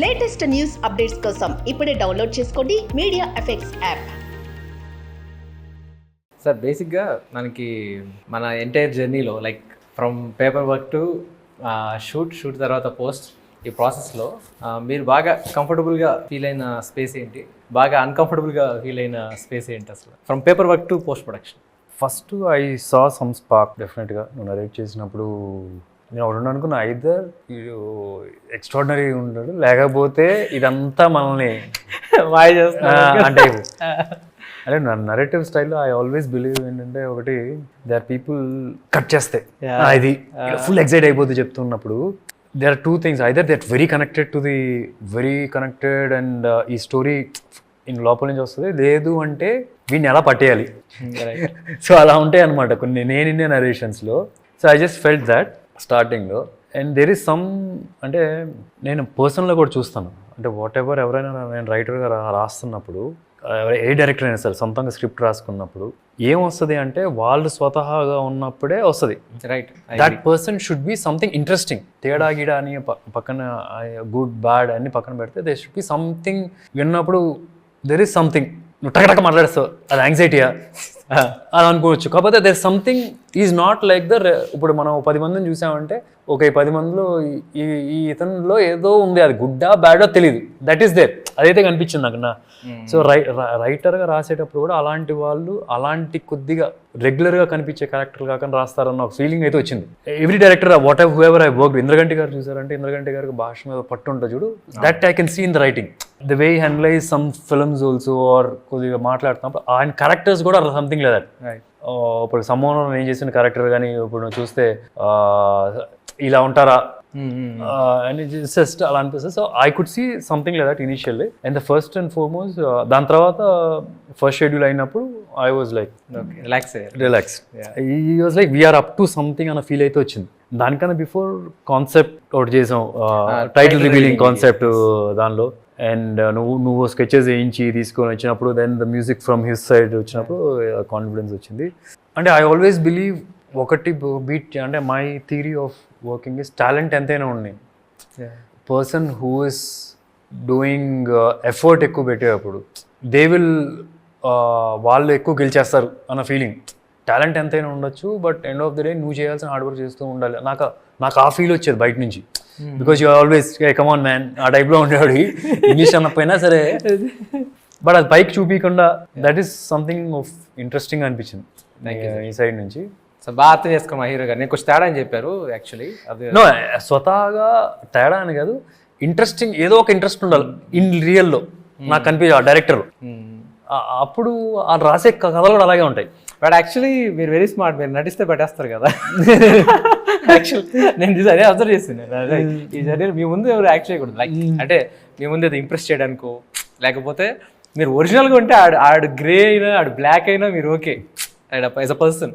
Latest news updates కోసం ఇప్పుడే download చేసుకోండి మీడియా ఎఫెక్ట్స్ యాప్. సార్ బేసిక్గా మనకి మన ఎంటైర్ జర్నీలో like from paper work to shoot తర్వాత పోస్ట్ ఈ ప్రాసెస్లో మీరు బాగా కంఫర్టబుల్గా ఫీల్ అయిన స్పేస్ ఏంటి, బాగా అన్కంఫర్టబుల్గా ఫీల్ అయిన స్పేస్ ఏంటి అసలు from paper work to post production? First I saw some spark డెఫినెట్గా. నువ్వు నరేట్ చేసినప్పుడు నేను ఒకటి అనుకున్నా, ఐదర్ ఎక్స్ట్రాడినరీ ఉంటాడు లేకపోతే ఇదంతా మనల్ని అంటే అదే నా నరేటివ్ స్టైల్లో ఐ ఆల్వేస్ బిలీవ్ ఏంటంటే, ఒకటి దే ఆర్ పీపుల్ కట్ చేస్తే ఇది ఫుల్ ఎక్సైట్ అయిపోతుంది చెప్తున్నప్పుడు. there are two things, either they're very connected and ఈ స్టోరీ ఇన్ లోపల నుంచి వస్తుంది, లేదు అంటే వీడిని ఎలా పట్టేయాలి. సో అలా ఉంటాయి అనమాట కొన్ని నేను ఇన్నే నరేషన్స్లో. So I just felt that స్టార్టింగ్లో. అండ్ దెర్ ఈస్ సమ్, అంటే నేను పర్సనల్గా కూడా చూస్తాను, అంటే వాట్ ఎవర్ ఎవరైనా నేను రైటర్గా రాస్తున్నప్పుడు, ఏ డైరెక్టర్ అయినా సరే సొంతంగా స్క్రిప్ట్ రాసుకున్నప్పుడు ఏమొస్తుంది అంటే, వాళ్ళు స్వతహాగా ఉన్నప్పుడే వస్తుంది. Right, that person should be something interesting. తేడా గిడా అని పక్కన గుడ్ బ్యాడ్ అన్ని పక్కన పెడితే దే షుడ్ బి సంథింగ్. విన్నప్పుడు దెర్ ఈస్ సంథింగ్, నువ్వు టకటక మాట్లాడేస్తావు, అది యాంగ్జైటీయా అది అనుకోవచ్చు. కాకపోతే there something is not like ఇప్పుడు మనం 10 మందిని చూసామంటే, ఒక 10 మందిలో ఈ ఇతనిలో ఏదో ఉంది, అది గుడ్డా బ్యాడో తెలియదు, దట్ ఈస్ దేర్, అదైతే కనిపించింది నాకు. సో రైటర్గా రాసేటప్పుడు కూడా అలాంటి వాళ్ళు, అలాంటి కొద్దిగా రెగ్యులర్గా కనిపించే క్యారెక్టర్ కాకుండా రాస్తారన్న ఒక ఫీలింగ్ అయితే వచ్చింది. Every director whatever whoever I work, Indraganti garu చూసారంటే, ఇంద్రగంటి గారికి భాష మీద పట్టు ఉంటుంది చూడు, that I can see in the writing. The way he analyse some films also, or కొద్దిగా మాట్లాడుతున్నప్పుడు ఆయన క్యారెక్టర్స్ కూడా సంథింగ్ లైక్ దట్. ఇప్పుడు సమ్మోహన్ నేను చేసిన క్యారెక్టర్ కానీ ఇప్పుడు నువ్వు చూస్తే ఇలా ఉంటారా అని జస్ట్ అలా అనిపిస్తుంది. So I could see something like that initially. And the first and foremost, దాని తర్వాత ఫస్ట్ షెడ్యూల్ అయినప్పుడు ఐ వాజ్ లైక్ రిలాక్స్. ఈ was like we're up to something అన్న ఫీల్ అయితే వచ్చింది. దానికన్నా బిఫోర్ కాన్సెప్ట్ ఒకటి చేసాం, టైటిల్ రివీలింగ్ కాన్సెప్ట్ దానిలో. అండ్ నువ్వు స్కెచెస్ వేయించి తీసుకొని వచ్చినప్పుడు, then the music from his side వచ్చినప్పుడు కాన్ఫిడెన్స్ వచ్చింది. అంటే ఐ ఆల్వేస్ బిలీవ్ ఒకటి బీట్, అంటే my theory of working is talent ఎంతైనా ఉన్నాయి, person who is doing effort ఎక్కువ పెట్టేటప్పుడు దే విల్ వాళ్ళు ఎక్కువ గెలిచేస్తారు అన్న ఫీలింగ్. టాలెంట్ ఎంతైనా ఉండొచ్చు, but end of the day నువ్వు చేయాల్సిన హార్డ్ వర్క్ చేస్తూ ఉండాలి. నాకు ఆ ఫీల్ వచ్చేది బయట నుంచి, because you always come on man ఆ టైప్లో ఉండేవాడు, ఇంగ్లీష్ అన్నపోయినా సరే. బట్ అది పైకి చూపించకుండా, that is something of interesting అనిపించింది ఈ సైడ్ నుంచి. సో బాగా అర్థం చేసుకున్నా హీరో గారు. నేను కొంచెం తేడా అని చెప్పారు యాక్చువల్లీ. నో, స్వతహాగా తేడా అని కాదు, ఇంట్రెస్టింగ్, ఏదో ఒక ఇంట్రెస్ట్ ఉండాలి ఇన్ రియల్లో నాకు కనిపించే ఆ డైరెక్టర్. అప్పుడు ఆ రాసే కథలు కూడా అలాగే ఉంటాయి. బట్ యాక్చువల్లీ మీరు వెరీ స్మార్ట్, మీరు నటిస్తే పెట్టేస్తారు కదా. యాక్చువల్లీ నేను అదే అబ్జర్వ్ చేస్తున్నాను. ఈ జర్నీ మీ ముందు ఎవరు యాక్ట్ చేయకూడదు, లైక్ అంటే మీ ముందు అది ఇంప్రెస్ చేయడానికో, లేకపోతే మీరు ఒరిజినల్గా ఉంటే ఆడు గ్రే అయినా ఆడు బ్లాక్ అయినా మీరు okay and as a person.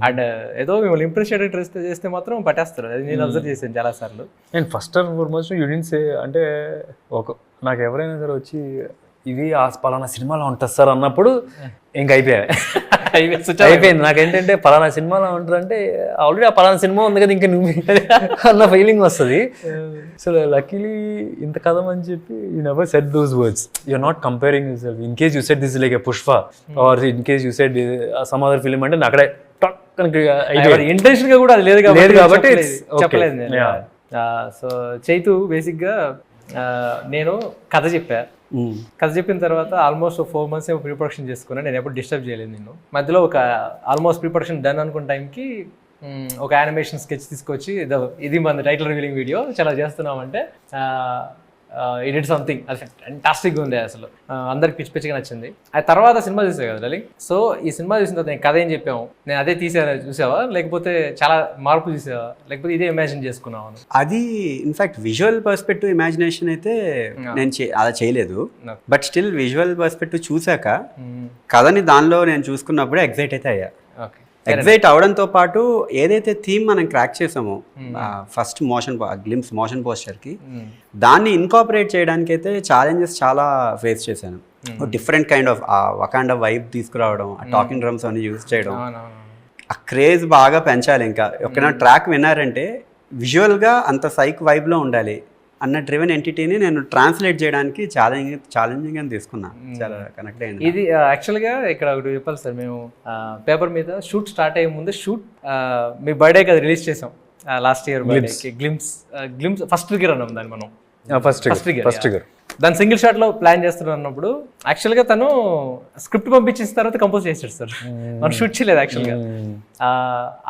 And ఏదో మిమ్మల్ని ఇంప్రెస్ చేయడానికి చేస్తే మాత్రం పట్టేస్తారు. అది నేను అబ్జర్వ్ చేశాను చాలా సార్లు. నేను ఫస్ట్ అండ్ ఫార్మోస్ట్ యూనిట్ సే, అంటే నాకు ఎవరైనా సరే వచ్చి ఇది ఆ పలానా సినిమాలో ఉంటుంది సార్ అన్నప్పుడు ఇంక అయిపోయింది. నాకేంటంటే పలానా సినిమాలో ఉంటుందంటే ఆల్రెడీ ఆ పలానా సినిమా ఉంది కదా, ఇంకా నువ్వు అన్న ఫీలింగ్ వస్తుంది. సో లక్కీలీ ఇంత కథమని చెప్పి you never set those words. You're not comparing yourself. In case you set this like a Pushpa, or in case you set some other film అంటే అక్కడే ఇంటెన్షన్ గా కూడా అది లేదు కాబట్టి చెప్పలేదు నేను. సో చైతు బేసిక్గా నేను కథ చెప్పిన తర్వాత ఆల్మోస్ట్ 4 months ఏమో ప్రీ ప్రొడక్షన్ చేసుకున్నాను. నేను ఎప్పుడు డిస్టర్బ్ చేయలేదు. నేను మధ్యలో ఒక ఆల్మోస్ట్ ప్రీ ప్రొడక్షన్ డన్ అనుకున్న టైంకి ఒక యానిమేషన్ స్కెచ్ తీసుకొచ్చి, ఇది మన టైటిల్ రివీలింగ్ వీడియో చాలా చేస్తున్నామంటే, ఇట్ సంథింగ్ అది ఫ్యాంటాస్టిక్గా ఉంది అసలు. అందరికి పిచ్చి పిచ్చిగా నచ్చింది. ఆ తర్వాత సినిమా చూసావు కదా లలి. సో ఈ సినిమా చూసిన తర్వాత నేను కథ ఏం చెప్పాము, నేను అదే చూసావా, లేకపోతే చాలా మార్పు చూసావా, లేకపోతే ఇదే ఇమాజిన్ చేసుకున్నావా? అది ఇన్ఫాక్ట్ విజువల్ పర్స్పెక్టివ్ ఇమాజినేషన్ అయితే నేను అలా చేయలేదు. బట్ స్టిల్ విజువల్ పర్స్పెక్టివ్ చూసాక కథని దానిలో నేను చూసుకున్నప్పుడే ఎగ్జైట్ అయితే అయ్యా. ఎగ్జైట్ అవడంతో పాటు ఏదైతే థీమ్ మనం క్రాక్ చేసామో ఫస్ట్ మోషన్ పోస్టర్కి, దాన్ని ఇన్కాపరేట్ చేయడానికి అయితే ఛాలెంజెస్ చాలా ఫేస్ చేశాను. డిఫరెంట్ కైండ్ ఆఫ్ వకాండా వైబ్ తీసుకురావడం, ఆ టాకింగ్ డ్రమ్స్ అన్ని యూజ్ చేయడం, ఆ క్రేజ్ బాగా పెంచాలి. ఇంకా ఒక ట్రాక్ విన్నారంటే విజువల్గా అంత సైక్ వైబ్లో ఉండాలి, అన్న డ్రివెన్ ఎంటిటీని నేను ట్రాన్స్లేట్ చేయడానికి ఛాలెంజింగ్ అని తీసుకున్నా. చాలా కనెక్ట్ అయింది. ఇది యాక్చువల్గా ఇక్కడ ఒకటి చెప్పాలి సార్, మేము పేపర్ మీద షూట్ స్టార్ట్ అయ్యే ముందు మీ బర్త్డే కదా రిలీజ్ చేసాం లాస్ట్ ఇయర్ బర్త్డేకి. గ్లిమ్స్ ఫస్ట్ ట్రిగర్ అన్నాం దాన్ని మనం. ఫస్ట్ ట్రిగర్ దాని సింగిల్ షాట్ లో ప్లాన్ చేస్తున్నాం అన్నప్పుడు యాక్చువల్గా తను స్క్రిప్ట్ పంపించిన తర్వాత కంపోజ్ చేసాడు సార్. మనం షూట్ చేయలేదు యాక్చువల్గా.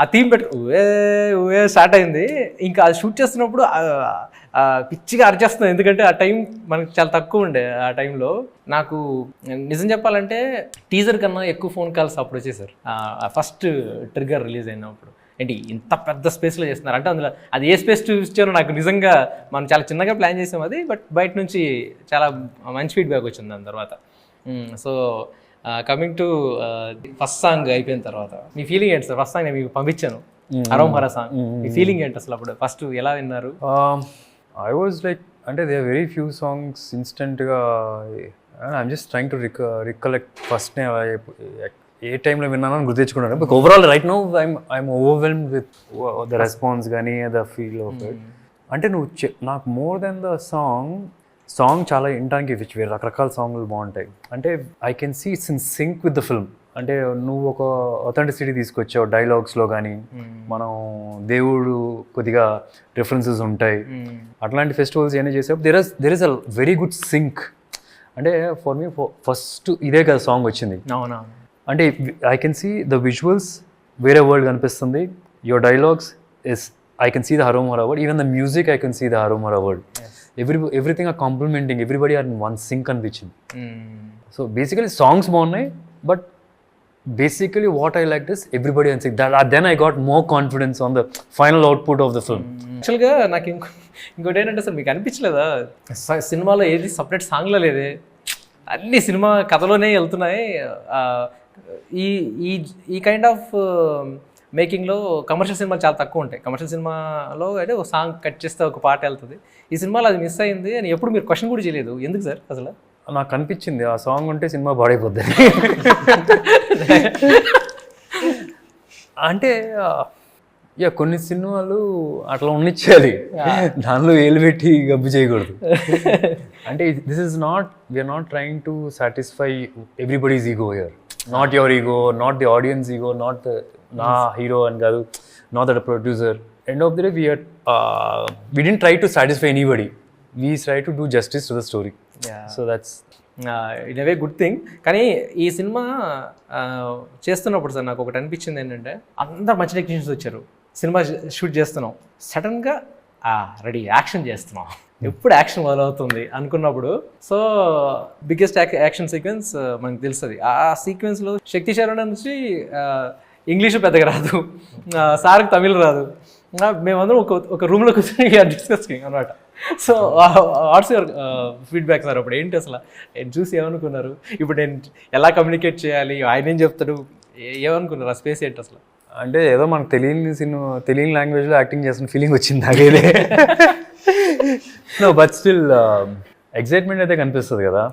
ఆ థీమ్ ఊవే స్టార్ట్ అయింది. ఇంకా అది షూట్ చేస్తున్నప్పుడు పిచ్చిగా అరిచేస్తుంది, ఎందుకంటే ఆ టైం మనకి చాలా తక్కువ ఉండే. ఆ టైంలో నాకు నిజం చెప్పాలంటే టీజర్ కన్నా ఎక్కువ ఫోన్ కాల్స్ అప్పుడు వచ్చేసారు ఫస్ట్ ట్రిగర్ రిలీజ్ అయినప్పుడు. ఏంటి ఇంత పెద్ద స్పేస్లో చేస్తున్నారు అంటే, అందులో అది ఏ స్పేస్ చూపించారో నాకు నిజంగా, మనం చాలా చిన్నగా ప్లాన్ చేసాం అది, బట్ బయట నుంచి చాలా మంచి ఫీడ్బ్యాక్ వచ్చింది దాని తర్వాత. So coming to first song అయిపోయిన తర్వాత మీ ఫీలింగ్ ఏంటి సార్? ఫస్ట్ సాంగ్ నేను మీకు పంపించాను, హరోం హరా సాంగ్. మీ ఫీలింగ్ ఏంటి అసలు అప్పుడు ఫస్ట్ ఎలా విన్నారు? ఐ వాజ్ లైక్, అంటే they are very few songs ఇన్స్టెంట్గా I'm just trying to recollect first ఏ టైంలో విన్నానో అని గుర్తించుకున్నాను. But overall right now I'm overwhelmed with the response కానీ ద ఫీల్ ఆఫ్ ఇట్. అంటే నాకు మోర్ దెన్ ద సాంగ్ చాలా వినడానికి వేరే రకరకాల సాంగ్లు బాగుంటాయి. అంటే I can see it's in sync with the film. అంటే నువ్వు ఒక అథెంటిసిటీ తీసుకొచ్చావు డైలాగ్స్లో కానీ, మనం దేవుడు కొద్దిగా రిఫరెన్సెస్ ఉంటాయి. అట్లాంటి ఫెస్టివల్స్ ఏమైనా చేసేప్పుడు there is a very good sync. అంటే ఫర్ మీ ఫస్ట్ ఇదే కదా సాంగ్ వచ్చింది. అవునా? అంటే I can see the visuals, వేరే వరల్డ్ కనిపిస్తుంది. Your dialogues is I can see the Harom Hara world. Even the music I can see the Harom Hara world. Everything are complimenting, everybody are in one sync అనిపించింది. So basically songs బాగున్నాయి, but basically what I liked is everybody and saying that then I got more confidence on the final output of the film. యాక్చువల్గా నాకు ఇంకోటి ఏంటంటే sir, మీకు అనిపించలేదా సినిమాలో ఏది సపరేట్ సాంగ్లో లేదే, అన్ని సినిమా కథలోనే వెళ్తున్నాయి. ఈ కైండ్ ఆఫ్ మేకింగ్లో కమర్షియల్ సినిమాలు చాలా తక్కువ ఉంటాయి. కమర్షియల్ సినిమాలో అంటే ఒక సాంగ్ కట్ చేస్తే ఒక పాట వెళ్తుంది. ఈ సినిమాలో అది మిస్ అయింది అని ఎప్పుడు మీరు క్వశ్చన్ కూడా చేయలేదు, ఎందుకు సార్? అసలు నాకు అనిపించింది ఆ సాంగ్ ఉంటే సినిమా పాడైపోద్ది. అంటే కొన్ని సినిమాలు అట్లా ఉండిచ్చేయాలి, దానిలో ఏలు పెట్టి గబ్బు చేయకూడదు. అంటే we're not trying to satisfy everybody's ego here. Not your ego, not the audience ego, not నా హీరో అని కాదు, not that producer. End of the day we didn't try to satisfy anybody. We try to do justice to the story. So that's in a way good thing. కానీ ఈ cinema చేస్తున్నప్పుడు sir నాకు ఒకటి అనిపించింది ఏంటంటే, అందరు మంచి టెక్నీషియన్స్ వచ్చారు, సినిమా షూట్ చేస్తున్నాం, సడన్గా రెడీ యాక్షన్ చేస్తున్నాం, ఎప్పుడు యాక్షన్ మొదలవుతుంది అనుకున్నప్పుడు, సో బిగ్గెస్ట్ యాక్షన్ సీక్వెన్స్ మనకు తెలుస్తుంది. ఆ సీక్వెన్స్లో శక్తి శరణ నుంచి ఇంగ్లీషు పెద్దగా రాదు, సార్కి తమిళ్ రాదు, మేమందరం ఒక రూమ్లో కూర్చొని డిస్కసింగ్ అనమాట. So what's your feedback sir? అప్పుడు ఏంటి అసలు చూసి ఏమనుకున్నారు? ఇప్పుడు నేను ఎలా కమ్యూనికేట్ చేయాలి, ఆయన ఏం చెప్తాడు, ఏమనుకున్నారు? ఆ స్పేస్ ఏంటి అసలు? అంటే ఏదో మనకు తెలియని లాంగ్వేజ్లో యాక్టింగ్ చేస్తున్న ఫీలింగ్ వచ్చింది నాకేదే. నో బట్ స్టిల్ ఎక్సైట్మెంట్ అయితే కనిపిస్తుంది కదా.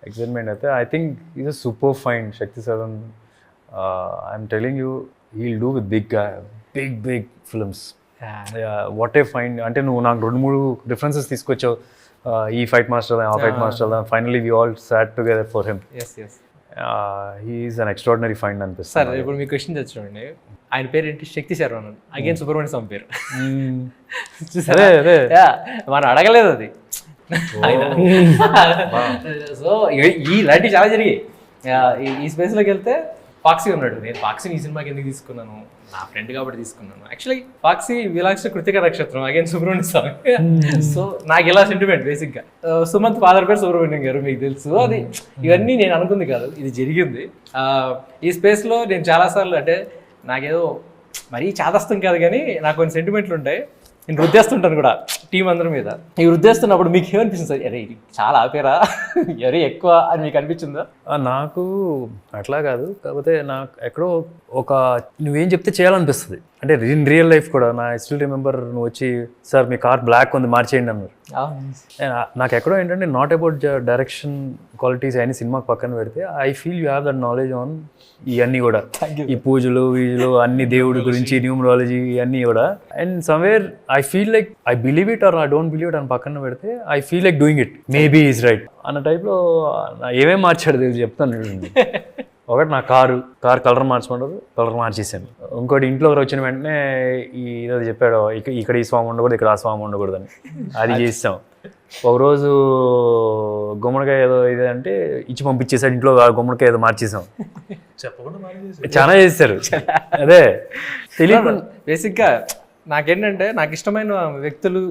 ఎక్సైట్మెంట్ అయితే I think is a super fine శక్తి సదన్. I'm telling you, he'll do with big films. What a fine. అంటే నువ్వు నాకు 2-3 రిఫరెన్సెస్ తీసుకొచ్చావు, ఈ ఫైట్ మాస్టర్, ఆ fight master. Finally we all sat together for him. He is an extraordinary find అనిపిస్తుంది. Sir ఇప్పుడు మీ క్వశ్చన్ తెచ్చుకోండి, ఆయన పేరు ఏంటి? శక్తి శర్వణ్, అగైన్ సుబ్రహ్మణ్య స్వామి పేరు. మనం అడగలేదు అది. సో ఇలాంటివి చాలా జరిగాయి. ఈ స్పేస్లోకి వెళ్తే ఫాక్సీ ఉన్నాడు. నేను ఫాక్సీని ఈ సినిమాకి ఎందుకు తీసుకున్నాను, నా ఫ్రెండ్ కాబట్టి తీసుకున్నాను. యాక్చువల్లీ ఫాక్సీ విలాక్ష కృతిక నక్షత్రం, అగైన్ సుబ్రహ్మణ్య స్వామి. సో నాకు ఇలా సెంటిమెంట్ బేసిక్గా. సుమంత్ ఫాదర్ పేరు సుబ్రహ్మణ్యం గారు, మీకు తెలుసు. అది ఇవన్నీ నేను అనుకుంది కాదు, ఇది జరిగింది. ఈ స్పేస్లో నేను చాలాసార్లు, అంటే నాకేదో మరీ చాదస్తం కాదు కానీ నాకు కొన్ని సెంటిమెంట్లు ఉంటాయి. నేను రుద్దేస్తుంటాను కూడా టీం అందరి మీద. ఈ రుద్దేస్తున్నప్పుడు మీకు ఏమనిపిస్తుంది సార్? అరే ఇది చాలా ఆపేరా, ఎవరి ఎక్కువ అని మీకు అనిపించిందా? నాకు అట్లా కాదు, కాకపోతే నాకు ఎక్కడో ఒక నువ్వేం చెప్తే చేయాలనిపిస్తుంది. అంటే ఇన్ రియల్ లైఫ్ కూడా నా స్టిల్ రిమెంబర్ నువ్వు వచ్చి సార్ మీ కార్ బ్లాక్ ఉంది మార్చేయండి అన్నారు. నాకు ఎక్కడో ఏంటంటే నాట్ అబౌట్ డైరెక్షన్ క్వాలిటీస్ అయిన సినిమాకి పక్కన పెడితే I feel you have that knowledge on ఇవన్నీ కూడా, ఈ పూజలు వీజులు అన్ని దేవుడి గురించి న్యూమరాలజీ ఇవన్నీ కూడా. And somewhere I feel like I believe it or I don't believe it అని పక్కన పెడితే I feel like doing it, maybe is right అన్న టైప్లో ఏమేమి మార్చాడు తెలిసి చెప్తాను. ఒకటి నా కారు కలర్ మార్చమంటారు, కలర్ మార్చేసాను. ఇంకోటి ఇంట్లో వచ్చిన వెంటనే ఏదో చెప్పాడు ఇక్కడ ఈ స్వామి ఉండకూడదు, ఇక్కడ ఆ స్వామి ఉండకూడదు అని, అది చేసాం. ఒకరోజు గుమ్మడికాయ ఏదో ఇదే అంటే ఇచ్చి పంపించేసాడు, ఇంట్లో గుమ్మడికాయ ఏదో మార్చేసాం. చాలా చేస్తారు. అదే తెలియదు. బేసిక్గా నాకేంటంటే నాకు ఇష్టమైన వ్యక్తులు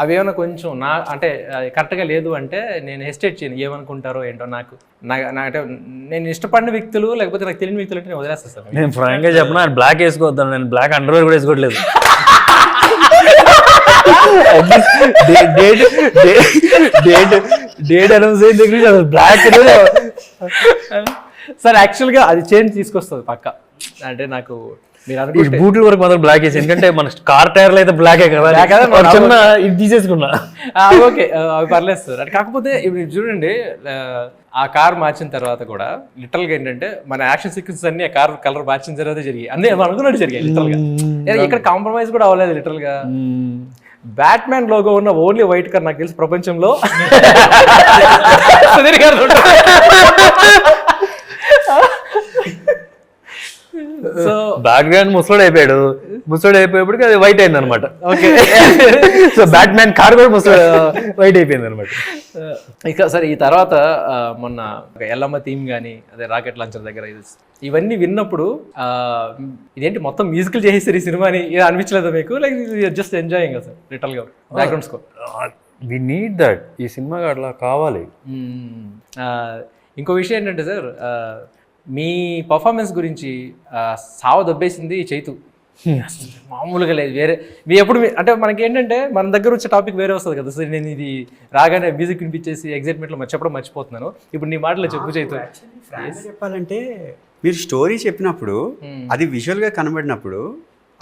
అవేమైనా కొంచెం నా అంటే కరెక్ట్గా లేదు అంటే నేను హెసిటేట్ చేయను, ఏమనుకుంటారో ఏంటో. నాకు అంటే నేను ఇష్టపడిన వ్యక్తులు లేకపోతే నాకు తెలియని వ్యక్తులు అంటే నేను వదిలేస్తాను. నేను ఫ్రాంక్గా చెప్పిన బ్లాక్ వేసుకోవద్దాను, నేను బ్లాక్ అండర్వేర్ కూడా వేసుకోవట్లేదు. డేట్ అనౌన్స్ అయిన దగ్గర బ్లాక్ సార్ యాక్చువల్గా అది చేంజ్ తీసుకొస్తుంది పక్క. అంటే నాకు మీరు బూట్ల వరకు మాత్రం బ్లాక్ వేసి, ఎందుకంటే మన కార్ టైర్లు అయితే బ్లాకే కదా, చిన్న ఇది తీసేసుకున్నా. ఓకే అవి పర్లేదు సార్. అంటే కాకపోతే ఇప్పుడు చూడండి, ఆ కార్ మార్చిన తర్వాత కూడా లిటరల్ గా ఏంటంటే మన యాక్షన్ సీక్వెన్స్ అన్ని ఆ కార్ కలర్ మార్చిన తర్వాత జరిగాయి, అన్నీ అనుకున్నట్టు జరిగాయి లిటరల్ గా. ఇక్కడ కాంప్రమైజ్ కూడా అవ్వలేదు లిటరల్ గా. బ్యాట్మ్యాన్ లోగో ఉన్న ఓన్లీ వైట్ కార్ నాకు తెలిసి ప్రపంచంలో సో బ్యాక్గ్రౌండ్ ముసలోడు అయిపోయేప్పటికి అది వైట్ అయింది అనమాట. ఓకే, సో బ్యాట్మ్యాన్ కార్ కూడా ముసలోడు వైట్ అయిపోయింది అనమాట. ఇక సరే, ఈ తర్వాత మొన్న ఎల్లమ్మ థీమ్ కానీ అదే రాకెట్ లాంచర్ దగ్గర ఇవన్నీ విన్నప్పుడు ఇదేంటి మొత్తం మ్యూజికల్ చేసేసారు ఈ సినిమాని అనిపించలేదా మీకు? Like just enjoying sir literal గా background score. We need that, ఈ సినిమాకి అట్లా కావాలి. ఇంకో విషయం ఏంటంటే సార్, మీ పర్ఫార్మెన్స్ గురించి సావ దొబ్బేసింది చైతు. మామూలుగా లేదు. వేరే మీ ఎప్పుడు అంటే మనకి ఏంటంటే మన దగ్గర వచ్చే టాపిక్ వేరే వస్తుంది కదా సార్. నేను ఇది రాగానే మ్యూజిక్ వినిపించేసి ఎగ్జైట్మెంట్లో చెప్పడం మర్చిపోతున్నాను. ఇప్పుడు నీ మాటలో చెప్పు చైతు. చెప్పాలంటే మీరు స్టోరీ చెప్పినప్పుడు అది విజువల్గా కనబడినప్పుడు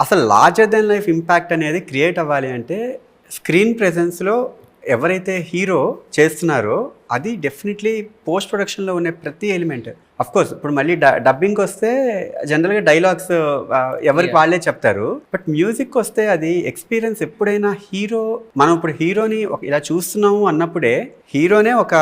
అసలు లార్జర్ దెన్ లైఫ్ ఇంపాక్ట్ అనేది క్రియేట్ అవ్వాలి అంటే స్క్రీన్ ప్రెజెన్స్లో ఎవరైతే హీరో చేస్తున్నారో అది డెఫినెట్లీ పోస్ట్ ప్రొడక్షన్లో ఉన్న ప్రతి ఎలిమెంట్. అఫ్కోర్స్ ఇప్పుడు మళ్ళీ డబ్బింగ్కి వస్తే జనరల్గా డైలాగ్స్ ఎవరికి వాళ్ళే చెప్తారు, బట్ మ్యూజిక్ వస్తే అది ఎక్స్పీరియన్స్. ఎప్పుడైనా హీరో మనం ఇప్పుడు హీరోని ఇలా చూస్తున్నాము అన్నప్పుడే హీరోనే ఒక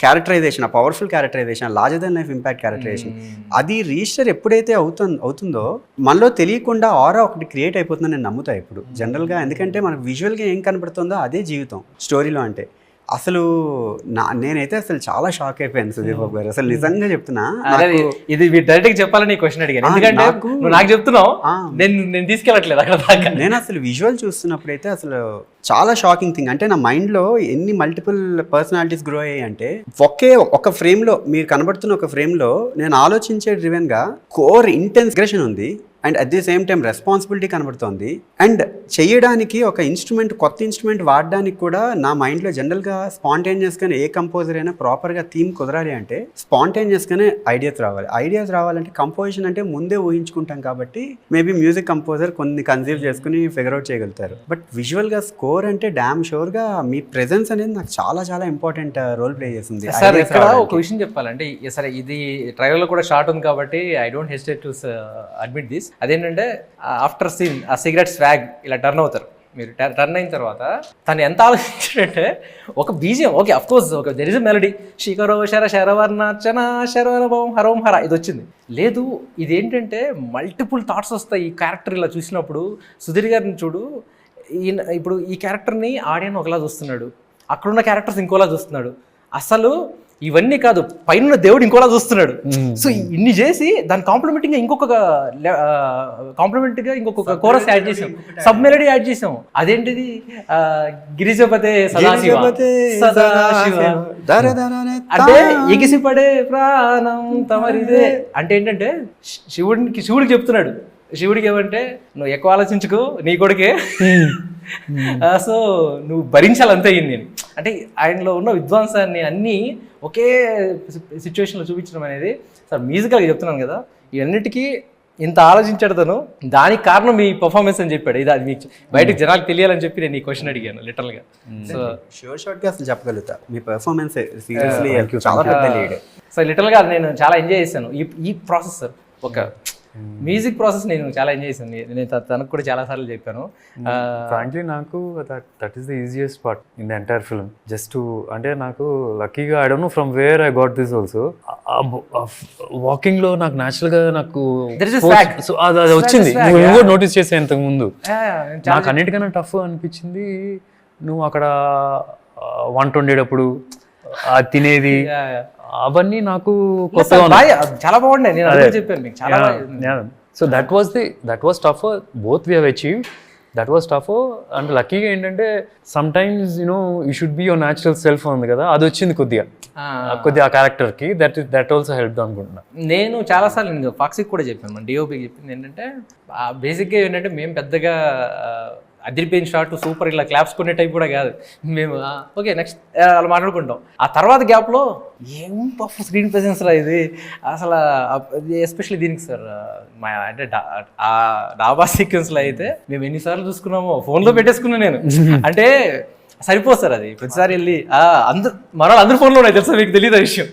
క్యారెక్టరైజేషన్, ఆ powerful characterisation, larger than life impact characterisation, అది రిజిస్టర్ ఎప్పుడైతే అవుతుందో మనలో తెలియకుండా ఆరా ఒకటి క్రియేట్ అయిపోతుందని నేను నమ్ముతా ఇప్పుడు జనరల్గా. ఎందుకంటే మనకు విజువల్గా ఏం కనబడుతుందో అదే జీవితం స్టోరీలో. అంటే అసలు నేనైతే అసలు చాలా షాక్ అయిపోయాను సుధీర్ బాబు గారు, అసలు నిజంగా చెప్తున్నా. ఇది డైరెక్ట్ గా చెప్పాలని క్వశ్చన్ అడిగాను, ఎందుకంటే నాకు చెప్తున్నావు, నేను తీసుకెళ్ళట్లేదు అక్కడ దాకా. నేను అసలు విజువల్ చూస్తున్నప్పుడు అయితే అసలు చాలా షాకింగ్ థింగ్. అంటే నా మైండ్లో ఎన్ని మల్టిపుల్ పర్సనాలిటీస్ గ్రో అయ్యాయి అంటే ఒక ఫ్రేమ్లో మీరు కనబడుతున్న ఒక ఫ్రేమ్లో నేను ఆలోచించే డ్రివెన్గా కోర్ ఇంటెన్స్గ్రేషన్ ఉంది, and at the same time responsibility కనబడుతోంది. అండ్ చేయడానికి ఒక కొత్త ఇన్స్ట్రుమెంట్ వాడడానికి కూడా నా మైండ్లో జనరల్గా స్పాంటేనియస్గానే ఏ కంపోజర్ అయినా ప్రాపర్గా థీమ్ కుదరాలి అంటే స్పాంటేనియస్గానే ఐడియాస్ రావాలంటే కంపోజిషన్ అంటే ముందే ఊహించుకుంటాం కాబట్టి మేబీ మ్యూజిక్ కంపోజర్ కొన్ని కన్సీవ్ చేసుకుని ఫిగర్ అవుట్ చేయగలుగుతారు. బట్ విజువల్గా స్కోర్ అంటే డామ్ షూర్గా మీ ప్రెజెన్స్ అనేది నాకు చాలా చాలా ఇంపార్టెంట్ రోల్ ప్లే చేస్తుంది. సార్ ఇక్కడ ఒక విషయం చెప్పాలంటే, సరే ఇది ట్రైలర్లో కూడా షార్ట్ ఉంది కాబట్టి I don't hesitate to admit this. అదేంటంటే ఆఫ్టర్ సీన్ ఆ సిగరెట్ స్వాగ్ ఇలా టర్న్ అవుతారు, మీరు టర్న్ అయిన తర్వాత తను ఎంత ఆలోచించాడంటే ఒక బీజియం, ఓకే అఫ్ కోర్స్ ఒక దెర్ ఇస్ ఎ మెలడీ, శిఖరో శర శరవర్ణర్చన శరవరభం హరోం హర, ఇది వచ్చింది. లేదు ఇదేంటంటే మల్టిపుల్ థాట్స్ వస్తాయి ఈ క్యారెక్టర్ ఇలా చూసినప్పుడు. సుధీర్ గారిని చూడు, ఇప్పుడు ఈ క్యారెక్టర్ని ఆడియన్ ఒకలా చూస్తున్నాడు, అక్కడున్న క్యారెక్టర్స్ ఇంకోలా చూస్తున్నాడు. అసలు ఇవన్నీ కాదు, పైన దేవుడు ఇంకోలా చూస్తున్నాడు. సో ఇన్ని చేసి దాని కాంప్లిమెంటింగ్ ఇంకొక కోరస్ యాడ్ చేసాం, సబ్ మెలడీ యాడ్ చేసాం. అదేంటిది గిరిజపతే సదాశివ అంటే ఎగిసిపడే ప్రాణం తమరిదే అంటే ఏంటంటే శివుడికి చెప్తున్నాడు. శివుడికి ఏమంటే నువ్వు ఎక్కువ ఆలోచించుకో, నీ కొడుకే, సో నువ్వు భరించాలంతే అయింది నేను. అంటే ఆయనలో ఉన్న విద్వాంసాన్ని అన్నీ ఒకే సిచ్యువేషన్లో చూపించడం అనేది సార్ మ్యూజికల్గా చెప్తున్నాను కదా, ఇవన్నిటికీ ఇంత ఆలోచించాడు తను, దానికి కారణం మీ పర్ఫార్మెన్స్ అని చెప్పాడు. ఇది అది మీకు బయటకు జనాలకు తెలియాలని చెప్పి నేను ఈ క్వశ్చన్ అడిగాను లిటరల్గా. సో షోర్ట్ గా అసలు చెప్పగలుగుతా మీ పర్ఫార్మెన్స్ సీరియస్లీ చాలా పెద్ద లీడ్. సో లిటరల్గా నేను చాలా ఎంజాయ్ చేశాను ఈ ప్రాసెస్ సార్. ఒక మ్యూజిక్ ప్రాసెస్ నేను చాలా ఎంజాయ్ చేశాను. నేను తనకు కూడా చాలా సార్లు చెప్పాను. ఫ్రాంక్లీ నాకు that is the easiest part in the entire film. Just అంటే నాకు లక్కీగా I don't know from where I got this also. Walking లో నాకు న్యాచురల్ గా నాకు అది వచ్చింది. నువ్వు కూడా నోటీస్ చేసే ఇంతకు ముందు. నాకు అన్నిటికన్నా టఫ్ అనిపించింది నువ్వు అక్కడ వంట వండేటప్పుడు తినేది అవన్నీ నాకు చాలా బాగున్నాయి. నేను అదే చెప్పాను మీకు చాలా. So that was tough. Both we have achieve. That was tough. And లక్కీగా ఏంటంటే some times you should be your natural self ఉంది కదా, అది వచ్చింది కొద్దిగా ఆ క్యారెక్టర్ కి. దట్ ఆల్సో హెల్ప్ అనుకుంటున్నా. నేను చాలాసార్లు నేను ఫాక్సీకి కూడా చెప్పాను, మన డిఓపికి చెప్పింది ఏంటంటే బేసిక్గా ఏంటంటే మేము పెద్దగా అదిరిపోయిన షాట్ సూపర్ ఇలా క్లాప్స్ కొనే టైప్ కూడా కాదు మేము. ఓకే నెక్స్ట్ అలా మాట్లాడుకుంటాం. ఆ తర్వాత గ్యాప్లో ఏం పఫ్ స్క్రీన్ ప్రెజెన్స్ రా ఇది అసలు, ఎస్పెషల్లీ దీనికి సార్ మా అంటే ఆ డాబా సీక్వెన్స్లో అయితే మేము ఎన్నిసార్లు చూసుకున్నామో ఫోన్లో పెట్టేసుకున్నాను నేను. అంటే సరిపోదు సార్ అది ప్రతిసారి వెళ్ళి మన అందరి ఫోన్లో ఉన్నాయి తెలుసా మీకు తెలియదు ఆ విషయం.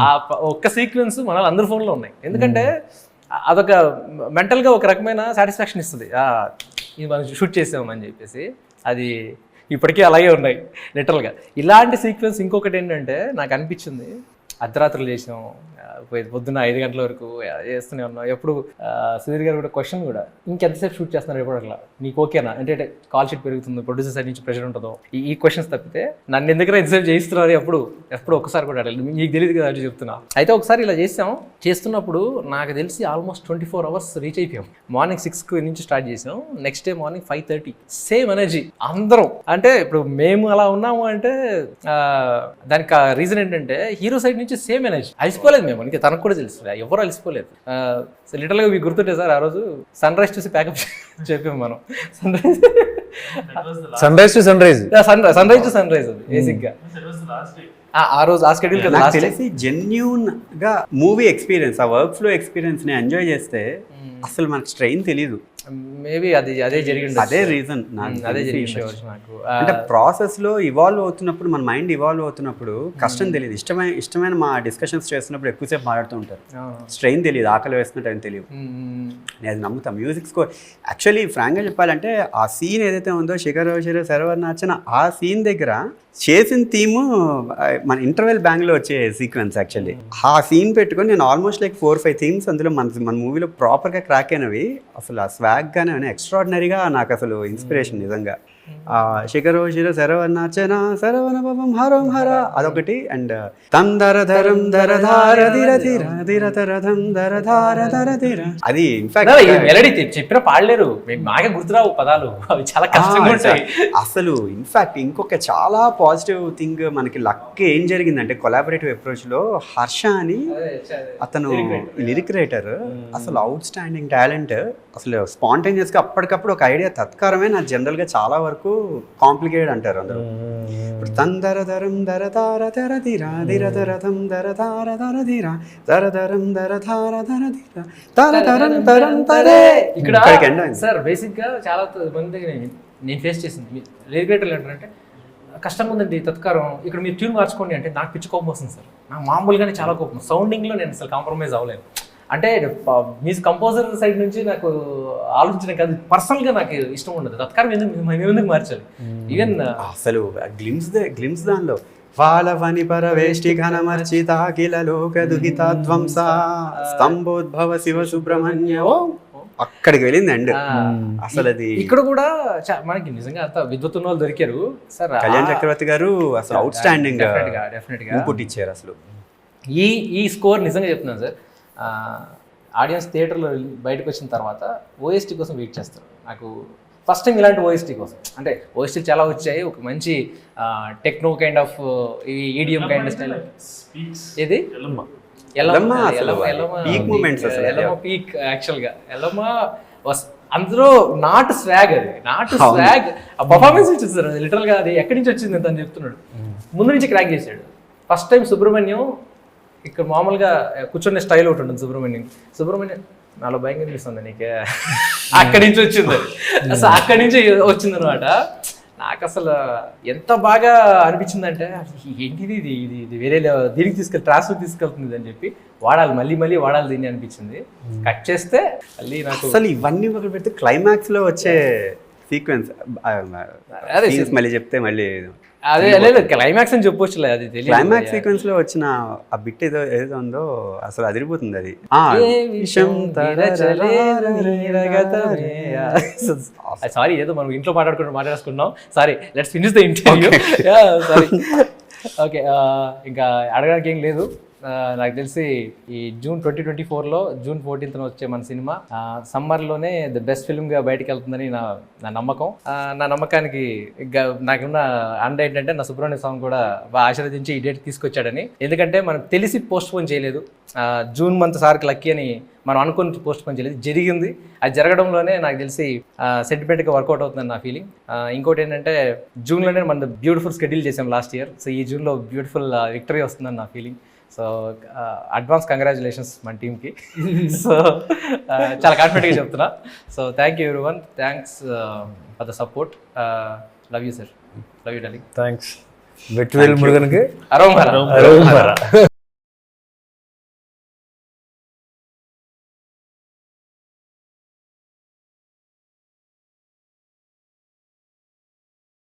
ఆ ఒక్క సీక్వెన్స్ మన అందరి ఫోన్లో ఉన్నాయి. ఎందుకంటే అదొక మెంటల్గా ఒక రకమైన సాటిస్ఫాక్షన్ ఇస్తుంది, ఇది మనం షూట్ చేసామని చెప్పేసి. అది ఇప్పటికీ అలాగే ఉన్నాయి లిటరల్గా. ఇలాంటి సీక్వెన్స్ ఇంకొకటి ఏంటంటే నాకు అనిపించింది, అర్ధరాత్రులు చేసాం, పొద్దున్న 5 గంటల వరకు చేస్తూనే ఉన్నాం. ఎప్పుడు సుధీర్ గారు కూడా క్వశ్చన్ కూడా ఇంకెంతసేపు షూట్ చేస్తున్నారు ఎప్పుడు అట్లా నీకు ఓకేనా అంటే కాల్ షీట్ పెరుగుతుంది, ప్రొడ్యూసర్ సైడ్ నుంచి ప్రెషర్ ఉంటుందో, ఈ క్వశ్చన్స్ తప్పితే నన్ను ఎందుకైనా ఎంతసేపు చేయిస్తున్నారు ఎప్పుడు ఒక్కసారి కూడా అడగలేదు. మీకు తెలియదు కదా అంటే చెప్తున్నా. అయితే ఒకసారి ఇలా చేస్తున్నప్పుడు నాకు తెలిసి ఆల్మోస్ట్ 24 hours రీచ్ అయిపోయాం. మార్నింగ్ 6 నుంచి స్టార్ట్ చేసాం, next day morning 5:30. Same energy అందరం. అంటే ఇప్పుడు మేము అలా ఉన్నాము అంటే దానికి రీజన్ ఏంటంటే హీరో సైడ్ నుంచి సేమ్ ఎనర్జీ. అలసిపోలేదు మేము, ఇంకా తనకు కూడా తెలుసు ఎవరు అలసిపోలేదు. లిటరల్గా మీకు గుర్తుంటే సార్ ఆ రోజు సన్ రైజ్ చూసి ప్యాకప్ చెప్పాము మనం. Sunrise to sunrise అది బేసిక్గా ఆ రోజు ఆ షెడ్యూల్ కదా. నాకు తెలిసి జెన్యూన్ గా మూవీ ఎక్స్పీరియన్స్, ఆ వర్క్ ఫ్లో ఎక్స్పీరియన్స్ ని ఎంజాయ్ చేస్తే అసలు మనకు స్ట్రెయిన్ తెలీదు. మేబీ అదే జరిగింది, అదే రీజన్ అదే జరిగింది నాకు. అంటే ప్రాసెస్ లో ఇవాల్వ్ అవుతున్నప్పుడు మన మైండ్ ఇవాల్వ్ అవుతున్నప్పుడు కష్టం తెలియదు. ఇష్టమైన మా డిస్కషన్స్ చేస్తున్నప్పుడు ఎక్కువసేపు మాట్లాడుతూ ఉంటారు, స్ట్రెయిన్ తెలియదు, ఆకలి వేస్తున్న టైం తెలియదు. నేను అది నమ్ముతాను. మ్యూజిక్ స్కోర్ యాక్చువల్లీ ఫ్రాంక్గా చెప్పాలంటే ఆ సీన్ ఏదైతే ఉందో శిఖర్ సర్వర్ నాచన, ఆ సీన్ దగ్గర చేసిన థీము మన ఇంటర్వెల్ బ్యాంగ్లో వచ్చే సీక్వెన్స్. యాక్చువల్లీ ఆ సీన్ పెట్టుకొని నేను ఆల్మోస్ట్ లైక్ 4-5 థీమ్స్ అందులో మన మూవీలో ప్రాపర్గా క్రాక్ అయినవి. అసలు ఆ స్వాగ్ గానే ఎక్స్ట్రాడినరీగా నాకు అసలు ఇన్స్పిరేషన్ నిజంగా. శిఖరో శిర శరవనాచన శరవణ భవం హరం హర అదొకటి. అండ్ తందరధరం దరధార ధిర ధిర ధిరతరధం దరధార ధర ధిర, అది ఇన్ఫాక్ట్ మెలడీ చెప్పిన పాడలేరు, మాకే గుర్తురావు పదాలు, అవి చాలా కష్టంగా ఉంటాయి అసలు. ఇన్ఫాక్ట్ ఇంకొక చాలా పాజిటివ్ థింగ్ మనకి లక్ ఏం జరిగిందంటే కొలాబరేటివ్ అప్రోచ్ లో హర్ష అని అతను లిరిక్ రైటర్, అసలు అవుట్ స్టాండింగ్ టాలెంట్. అసలు స్పాంటేనియస్గా అప్పటికప్పుడు ఒక ఐడియా తత్కారమే. నాకు జనరల్గా చాలా వరకు కాంప్లికేటెడ్ అంటారు అందరూ. ఇప్పుడు తందరధరం దరధార ధర ధిర ధిరధరథం దరధార ధర ధిర దరధరం దరధార ధర ధిర తరధరం తరం తరే. ఇక్కడ సార్ బేసిక్గా చాలా మంది నేను ఫేస్ చేసింది లిరిక్ రైటర్లు ఏంటంటే కష్టంగా ఉందండి తత్కారం, ఇక్కడ మీరు ట్యూన్ మార్చుకోండి అంటే నాకు పిచ్చి కోపం వస్తుంది సార్. నాకు మామూలుగానే చాలా కోపం. సౌండింగ్లో నేను అసలు కాంప్రమైజ్ అవ్వలేను. అంటే మ్యూజిక్ కంపోజర్ సైడ్ నుంచి నాకు ఆలోచించడం కాదు, పర్సనల్గా నాకు ఇష్టం ఉండదు తత్కారం ఎందుకు మార్చాలి. ఈవెన్ అసలు గ్లిమ్స్ దానిలో వాళ్ళవని పరవేష్టి ఘనమర్చిత కిల లోక దుహితాధ్వంస స్తంభోద్భవ శివ సుబ్రహ్మణ్య అక్కడికి వెళ్ళింది అండ్ అసలు అది. ఇక్కడ కూడా మనకి నిజంగా అంత విద్వత్తున్న వాళ్ళు దొరికారు సార్. కళ్యాణ్ చక్రవర్తి గారు అసలు అవుట్ స్టాండింగ్ డెఫినెట్గా పుట్టించారు అసలు. ఈ స్కోర్ నిజంగా చెప్తున్నాను సార్. ఆడియన్స్ థియేటర్లో బయటకు వచ్చిన తర్వాత ఓఎస్టీ కోసం వెయిట్ చేస్తారు. నాకు ఫస్ట్ టైం ఇలాంటి ఓఎస్టీ కోసం, అంటే ఓఎస్టీ చాలా వచ్చాయి, ఒక మంచి techno kind of ఈడియం kind of style. ఏది పీక్ యాక్చువల్గా ఎల్లమ్మ అందులో నాటు స్వాగ్, అది నాటు స్వాగ్ పర్ఫార్మెన్స్ ఇచ్చింది సార్. లిటరల్గా అది ఎక్కడి నుంచి వచ్చింది అని చెప్తున్నాడు, ముందు నుంచి క్రాక్ చేశాడు. ఫస్ట్ టైం సుబ్రహ్మణ్యం ఇక్కడ మామూలుగా కూర్చునే స్టైల్ ఒకటి ఉంటుంది. సుబ్రహ్మణ్యం నాలో భయం కనిపిస్తుంది నీకే. అక్కడి నుంచి వచ్చింది, అసలు అక్కడి నుంచి వచ్చింది అనమాట. నాకు అసలు ఎంత బాగా అనిపించిందంటే ఏంటిది ఇది ఇది ఇది వేరే దీనికి ట్రాన్స్ఫర్ తీసుకెళ్తుంది అని చెప్పి వాడాలి, మళ్ళీ మళ్ళీ వాడాలి దీన్ని అనిపించింది. కట్ చేస్తే మళ్ళీ నాకు అసలు ఇవన్నీ ఒకటి పెడితే క్లైమాక్స్ లో వచ్చే సీక్వెన్స్ మళ్ళీ చెప్తే మళ్ళీ అదే లేదు క్లైమాక్స్ అని చెప్పొచ్చులే, అది తెలియదు. క్లైమాక్స్ సీక్వెన్స్ లో వచ్చిన ఆ బిట్ ఏదో ఉందో అసలు అదిరిపోతుంది అది. సారీ ఏదో మనం ఇంట్లో మాట్లాడుకున్నాం. Sorry, let's finish the interview. Sorry, okay. ఇంకా అడగడానికి ఏం లేదు. నాకు తెలిసి ఈ June 2024లో June 14th వచ్చే మన సినిమా సమ్మర్లోనే ద బెస్ట్ ఫిల్మ్గా బయటకు వెళ్తుందని నా నమ్మకం. నా నమ్మకానికి నాకున్న అండ ఏంటంటే నా సుబ్రహ్మణ్య స్వామి కూడా బాగా ఆశీర్వదించి ఈ డేట్ తీసుకొచ్చాడని. ఎందుకంటే మనం తెలిసి పోస్ట్ పోన్ చేయలేదు, జూన్ మంత్ సార్కి లక్కీ అని మనం అనుకుని పోస్ట్ పోన్ చేయలేదు, జరిగింది. అది జరగడంలోనే నాకు తెలిసి సెంటిమెంట్గా వర్కౌట్ అవుతుందని నా ఫీలింగ్. ఇంకోటి ఏంటంటే జూన్లోనే మనం బ్యూటిఫుల్ షెడ్యూల్ చేసాం లాస్ట్ ఇయర్. సో ఈ జూన్లో బ్యూటిఫుల్ విక్టరీ వస్తుందని నా ఫీలింగ్. సో అడ్వాన్స్ కంగ్రాచులేషన్స్ మన టీమ్కి. సో చాలా కాన్ఫిడెంట్గా చెప్తున్నా. So thank you everyone, thanks for the support. Love you sir, love you darling. Thanks. Vetrivel మురుగన్కి అరోమరా.